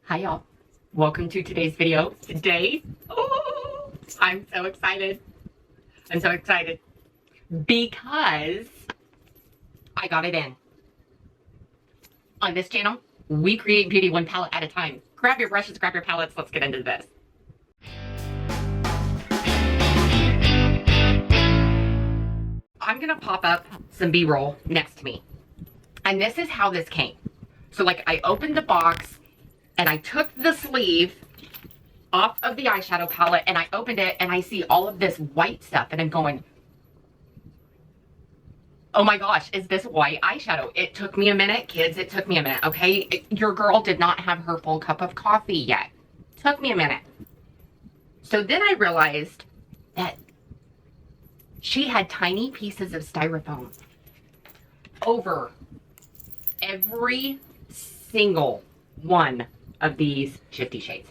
Hi y'all, welcome to today's video. Today, I'm so excited. I'm so excited because I got it in. On this channel, we create beauty one palette at a time. Grab your brushes, grab your palettes, let's get into this. I'm gonna pop up some B-roll next to me. And this is how this came. So like I opened the box and I took the sleeve off of the eyeshadow palette and I opened it and I see all of this white stuff and I'm going, oh my gosh, is this white eyeshadow? It took me a minute, kids, it took me a minute, okay? Your girl did not have her full cup of coffee yet. Took me a minute. So then I realized that she had tiny pieces of styrofoam over every single one of these Shifty shades.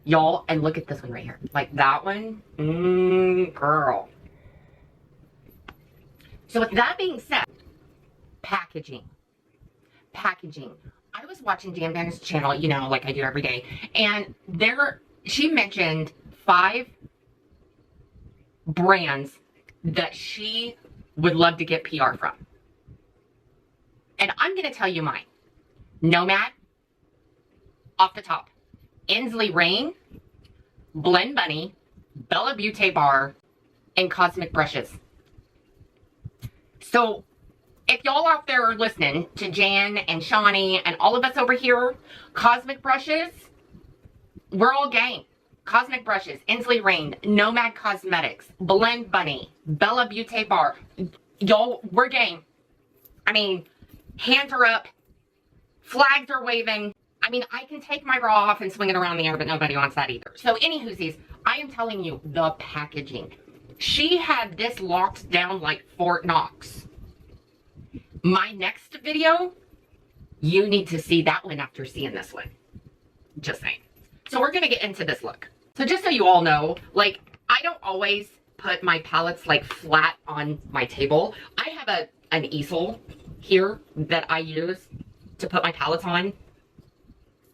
Y'all, and look at this one right here. Like that one, girl. So with that being said, packaging. I was watching Dan Van's channel, you know, like I do every day, and she mentioned 5 brands that she would love to get PR from. And I'm going to tell you mine. Nomad, off the top. Ensleyreign, Blend Bunny, Bella Beauty Bar, and Cosmic Brushes. So, if y'all out there are listening to Jan and Shawnee and all of us over here, Cosmic Brushes, we're all game. Cosmic Brushes, Ensleyreign, Nomad Cosmetics, Blend Bunny, Bella Beauty Bar. Y'all, we're game. I mean, hands are up. Flags are waving. I mean, I can take my bra off and swing it around the air, but nobody wants that either. So, anywhoosies, I am telling you, the packaging. She had this locked down like Fort Knox. My next video, you need to see that one after seeing this one. Just saying. So, we're going to get into this look. So, just so you all know, like, I don't always put my palettes like flat on my table. I have an easel here that I use to put my palettes on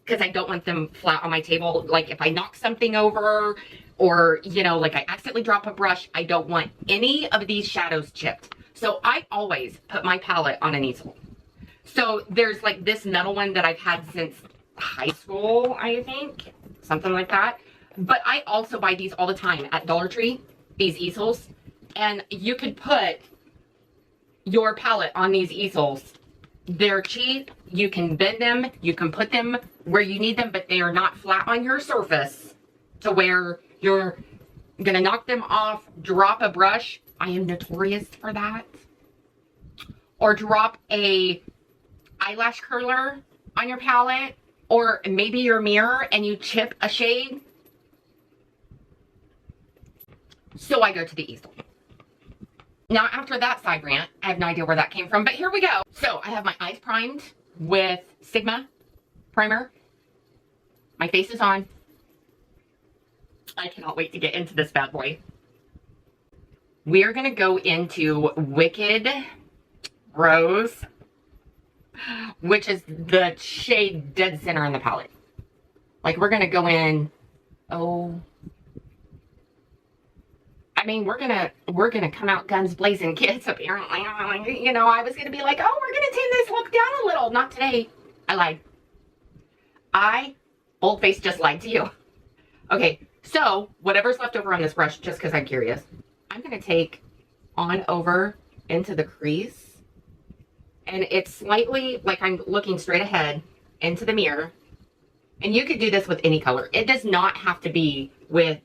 because I don't want them flat on my table. Like if I knock something over or, you know, like I accidentally drop a brush, I don't want any of these shadows chipped. So I always put my palette on an easel. So there's like this metal one that I've had since high school, I think, something like that. But I also buy these all the time at Dollar Tree, these easels, and you could put your palette on these easels. They're cheap, you can bend them, you can put them where you need them, but they are not flat on your surface to where you're gonna knock them off, drop a brush. I am notorious for that. Or drop a eyelash curler on your palette, or maybe your mirror and you chip a shade. So I go to the easel. Now, after that side rant, I have no idea where that came from, but here we go. So, I have my eyes primed with Sigma primer. My face is on. I cannot wait to get into this bad boy. We are going to go into Wicked Rose, which is the shade dead center in the palette. Like, we're going to go in, I mean, we're gonna come out guns blazing, kids, apparently. You know, I was gonna be like, oh, we're gonna tame this look down a little. Not today. I lied. I, bold-faced, just lied to you. Okay, so, whatever's left over on this brush, just because I'm curious, I'm gonna take on over into the crease. And it's slightly, like I'm looking straight ahead into the mirror. And you could do this with any color. It does not have to be with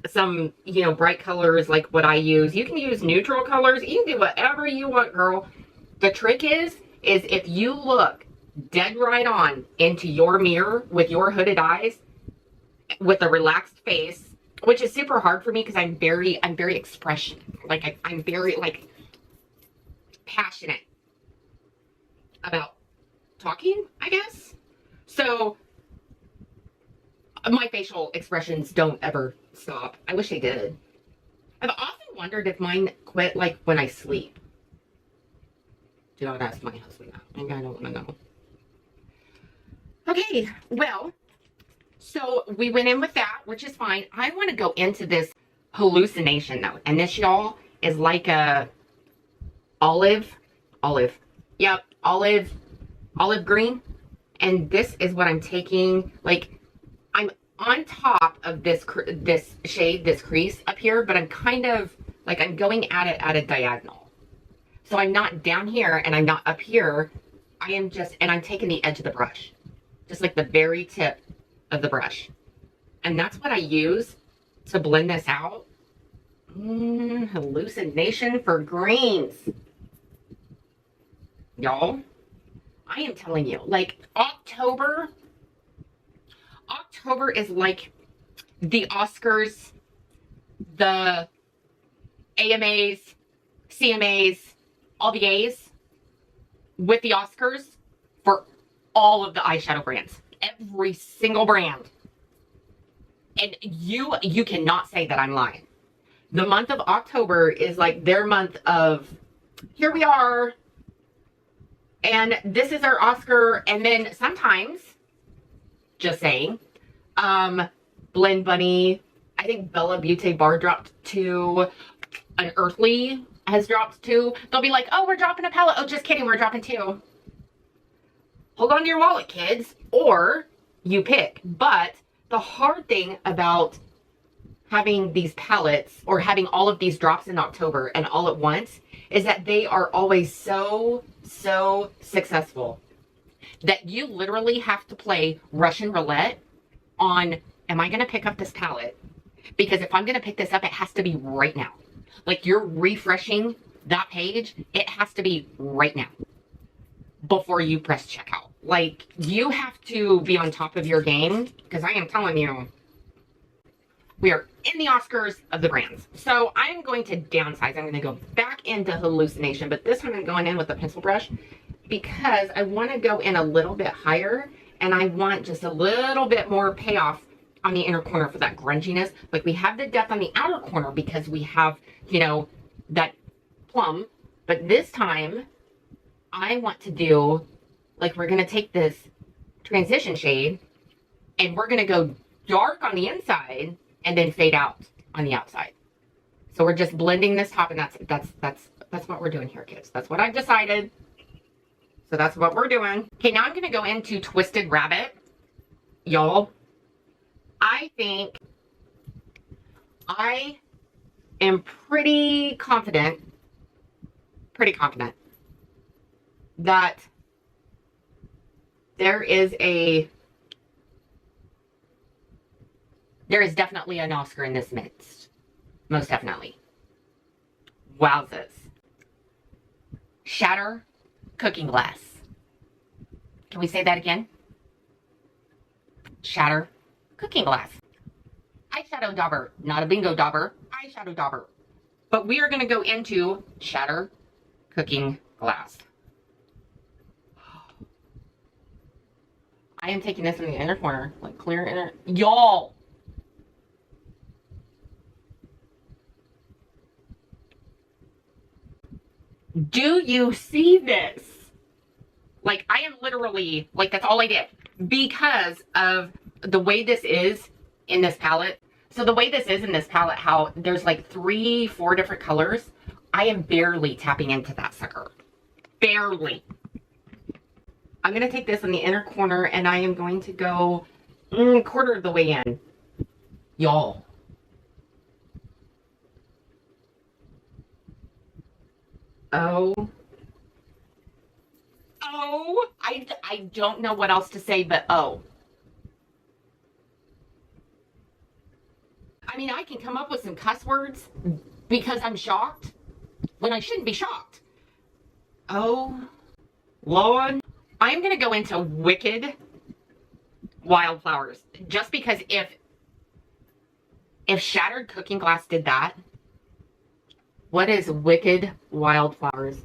some, you know, bright colors like what I use. You can use neutral colors. You can do whatever you want, girl. The trick is if you look dead right on into your mirror with your hooded eyes, with a relaxed face, which is super hard for me because I'm very expression. Like I'm very like passionate about talking, I guess. So my facial expressions don't ever stop. I wish they did. I've often wondered if mine quit like when I sleep. Do not ask my husband that. I don't want to know. Okay, well, So we went in with that, which is fine. I want to go into this hallucination though. And this, y'all, is like a olive, yep, olive green. And this is what I'm taking, like, I'm on top of this shade, this crease up here, but I'm kind of, like, I'm going at it at a diagonal. So I'm not down here and I'm not up here. I am just, and I'm taking the edge of the brush. Just like the very tip of the brush. And that's what I use to blend this out. Hallucination for greens. Y'all, I am telling you, like, October is like the Oscars, the AMAs, CMAs, all the A's with the Oscars for all of the eyeshadow brands. Every single brand. And you cannot say that I'm lying. The month of October is like their month of, here we are, and this is our Oscar. And then sometimes, just saying, Blend Bunny, I think Bella Beauty bar dropped 2, an Earthly has dropped 2. They'll be like, oh, we're dropping a palette. Oh, just kidding, we're dropping 2. Hold on to your wallet, kids, or you pick. But the hard thing about having these palettes or having all of these drops in October and all at once is that they are always so successful that you literally have to play Russian roulette on, am I going to pick up this palette? Because if I'm going to pick this up, it has to be right now. Like, you're refreshing that page, it has to be right now before you press checkout. Like, you have to be on top of your game, because I am telling you, we are in the Oscars of the brands. So I'm going to downsize. I'm going to go back into hallucination, but this time I'm going in with a pencil brush because I want to go in a little bit higher, and I want just a little bit more payoff on the inner corner for that grunginess. Like, we have the depth on the outer corner because we have, you know, that plum, but this time I want to do, like, we're going to take this transition shade and we're going to go dark on the inside and then fade out on the outside. So we're just blending this top, and that's what we're doing here, kids. That's what I've decided. So that's what we're doing. Okay, now I'm going to go into Twisted Rabbit. Y'all, I think I am pretty confident that there is definitely an Oscar in this midst. Most definitely. Wowzers. Shatter Cooking Glass. Can we say that again? Shatter Cooking Glass. Eyeshadow dauber. Not a bingo dauber. Eyeshadow dauber. But we are going to go into Shatter Cooking Glass. I am taking this in the inner corner. Like, clear inner. Y'all! Do you see this? Like, I am literally, like, that's all I did. Because of the way this is in this palette. So the way this is in this palette, how there's like 3, 4 different colors. I am barely tapping into that sucker. Barely. I'm going to take this in the inner corner and I am going to go quarter of the way in. Y'all. Oh, I don't know what else to say, but oh. I mean, I can come up with some cuss words because I'm shocked when I shouldn't be shocked. Oh, Lord. I'm going to go into Wicked Wildflowers just because if Shattered Cooking Glass did that, what is Wicked Wildflowers?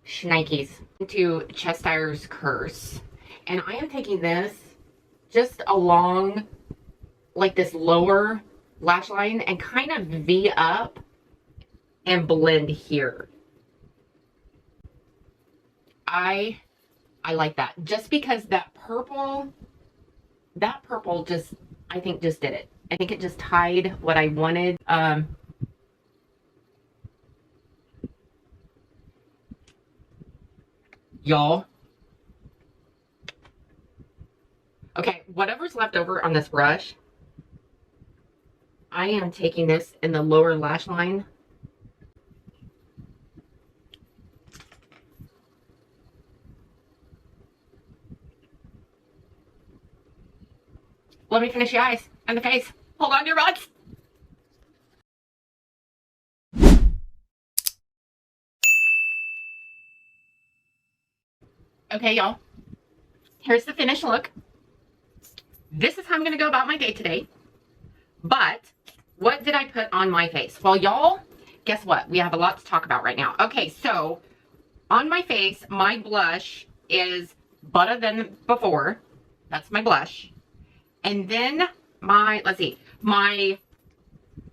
Shnikes. Into Chester's Curse. And I am taking this just along like this lower lash line and kind of V up and blend here. I like that. Just because that purple just, I think just did it. I think it just tied what I wanted. Y'all. Okay, whatever's left over on this brush, I am taking this in the lower lash line. Let me finish the eyes and the face. Hold on to your butts. Okay, y'all. Here's the finished look. This is how I'm going to go about my day today. But what did I put on my face? Well, y'all, guess what? We have a lot to talk about right now. Okay, so on my face, my blush is Better Than Before. That's my blush. And then my, let's see, my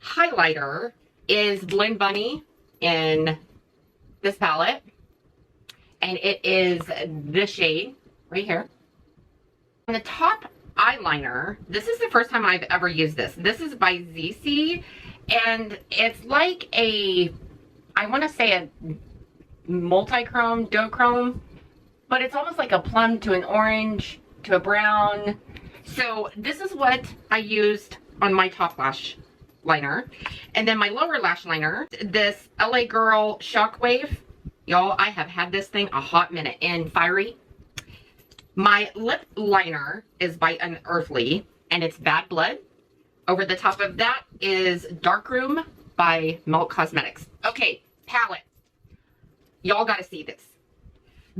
highlighter is Blend Bunny in this palette. And it is this shade right here. On the top eyeliner, this is the first time I've ever used this. This is by ZC, and it's like a, I want to say a multi-chrome, duochrome, but it's almost like a plum to an orange to a brown. So this is what I used on my top lash liner. And then my lower lash liner, this LA Girl Shockwave. Y'all, I have had this thing a hot minute in Fiery. My lip liner is by Unearthly, and it's Bad Blood. Over the top of that is Darkroom by Milk Cosmetics. Okay, palette. Y'all gotta see this.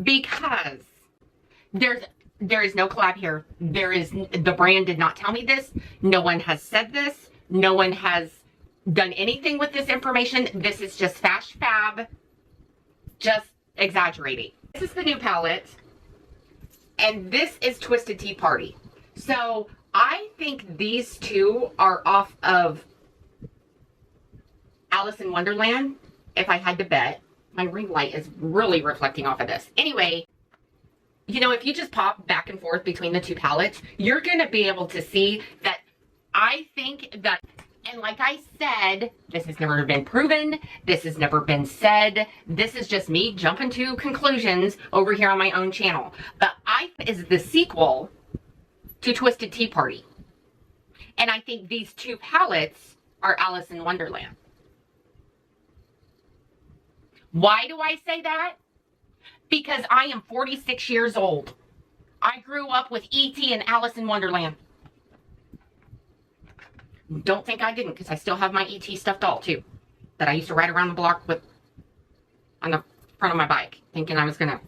Because there is no collab here. The brand did not tell me this. No one has said this. No one has done anything with this information. This is just FashFab just exaggerating. This is the new palette. And this is Twisted Tea Party. So I think these two are off of Alice in Wonderland, if I had to bet. My ring light is really reflecting off of this. Anyway, you know, if you just pop back and forth between the two palettes, you're going to be able to see that I think that, and like I said, this has never been proven. This has never been said. This is just me jumping to conclusions over here on my own channel. But I is the sequel to Twisted Tea Party. And I think these two palettes are Alice in Wonderland. Why do I say that? Because I am 46 years old. I grew up with E.T. and Alice in Wonderland. Don't think I didn't, because I still have my E.T. stuffed doll, too. That I used to ride around the block with on the front of my bike, thinking I was going to...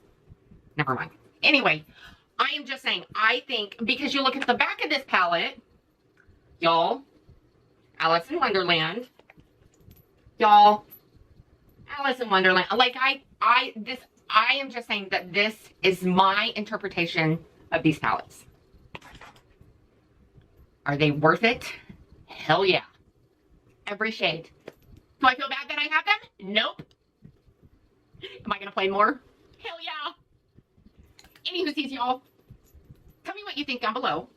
Never mind. Anyway, I am just saying, I think, because you look at the back of this palette, y'all, Alice in Wonderland, y'all, Alice in Wonderland. Like, I am just saying that this is my interpretation of these palettes. Are they worth it? Hell yeah. Every shade. Do I feel bad that I have them? Nope. Am I going to play more? Hell yeah. Anywho, y'all, tell me what you think down below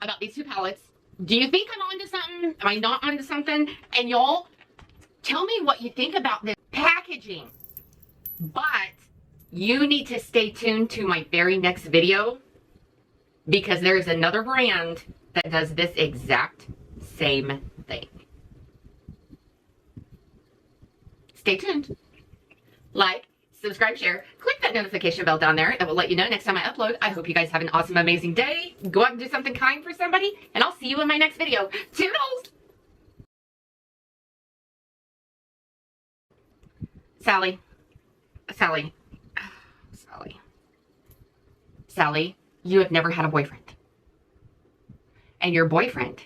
about these two palettes. Do you think I'm onto something? Am I not onto something? And y'all, tell me what you think about this packaging. But you need to stay tuned to my very next video, because there is another brand that does this exact same thing. Stay tuned. Like, subscribe, share, click that notification bell down there. It will let you know next time I upload. I hope you guys have an awesome, amazing day. Go out and do something kind for somebody, and I'll see you in my next video. Toodles! Sally, you have never had a boyfriend. And your boyfriend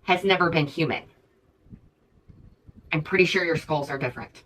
has never been human. I'm pretty sure your skulls are different.